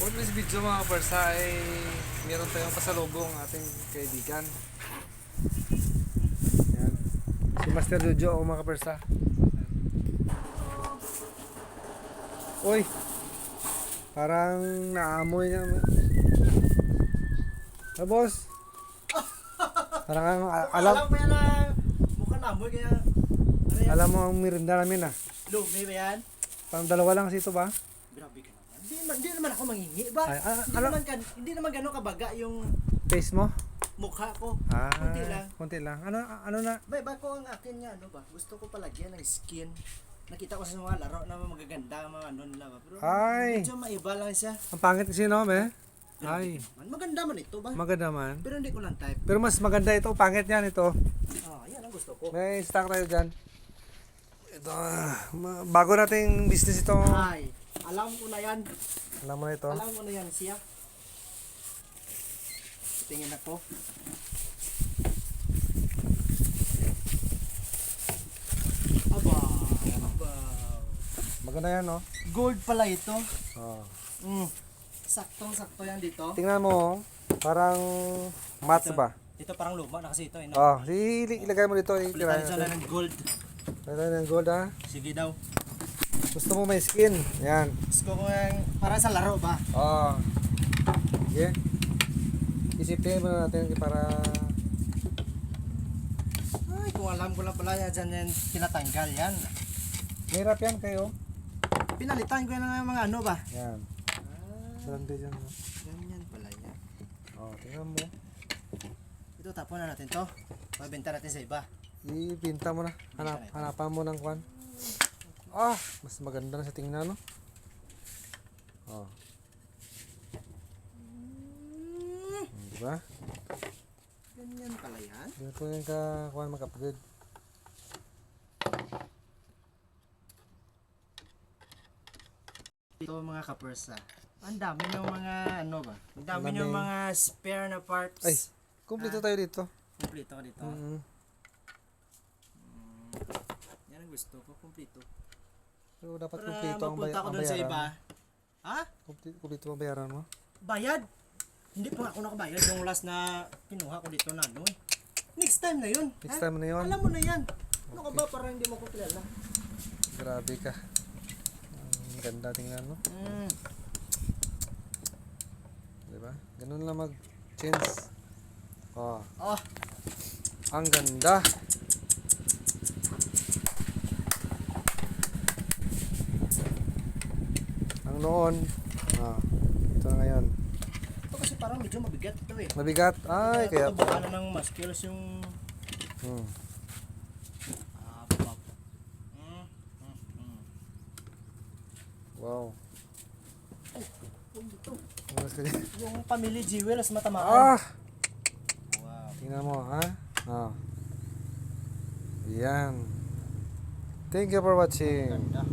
For this video mga kapersa ay meron tayong pasalubong ating kaibigan. Yan. Si Master Jojo o mga kapersa. Uy! Parang naamoy niya. Ah, boss? Parang alam Alam mo yan na mukha na amoy kaya ano yan? alam mo ang merinda namin ah. Lumi ba yan? Parang dalawa lang kasi ito ba? Grabe ka naman. Hindi naman ako mangingi ba? Ay, Hindi naman gano'n kabaga yung Face mo? mukha ko. Ah, Kunti lang. konti lang. Ano na? Ba ko ang akin nga ano ba? Gusto ko palagyan ng skin. Nakita ko sa mga laro na magaganda mga ano nila ba. Pero Ay! medyo maiba lang siya. Ang pangit kasi no, me? Ay, Maganda man ito ba? maganda man. Pero hindi ko lang type. Pero mas maganda ito, pangit yan ito. Yan ang gusto ko. May stock tayo dyan. Ito, bago nating business ito. Ay, alam ko na yan. Alam mo na ito. Alam ko na yan siya. Tingin ako. Aba. Maganda yan, no? Gold pala ito. Oh. Saktong-sakto yan dito. Tingnan mo, oh. Parang mats ba? Ito parang luma na kasi ito. Eh, no? Oh, ilagay mo dito. Palitan Itirahin siya natin. ng gold. Ito ng gold, ha? Sige daw. Gusto mo may skin? Yan. Gusto ko yung para sa laro ba? Oh. Sige. Isipin mo natin para... Ay, kung alam ko lang pala yan, dyan yan tinatanggal yan. Mahirap yan kayo. Pinalitan ko yan ng mga ano ba? Yan. Sandi dyan. No? Ganyan pala yan. Oh, tingnan mo. Ito tapon na natin to. Mabenta natin sa iba. Ibinta mo na. Hanapan mo ng kwan. Ah, mas maganda na sa tingnan, no? Oh. Diba? Ganyan pala yan. Ganito yung kwan mag-upgrade. Ito mga kapersa. Ang dami ng mga ano ba? Ang dami Ang ng dami. mga spare na parts. Ay, kumpleto tayo dito. Kumplito ka dito. Mm-hmm. Yan ang gusto ko, kumplito. So, dapat Para kumpleto ang mapunta ko ang doon sa bayaran iba. mo. Ha? Kumpleto ang bayaran mo. Bayad? Hindi pa ako nakabayad yung last na kinuha ko dito na ano eh. Next time na yun. Next ha? time na yun. Alam mo na yan. Ano ka ba para hindi mo ko kilala? Grabe ka. Ang ganda tingnan mo. Diba? Ganun lang mag-change. Oh, Oh, ang ganda. Ang noon. Ah, ito na ngayon. ito kasi parang medyo mabigat ito eh. Mabigat. Ay, kaya ito baka na ng musculus yung Hmm. pop. Wow. Huwag dito. Mas kanya. Yung family jewels matamaan. Ah! Wow. Tingnan mo, ha? Ah. Yan. Thank you for watching. Ganda.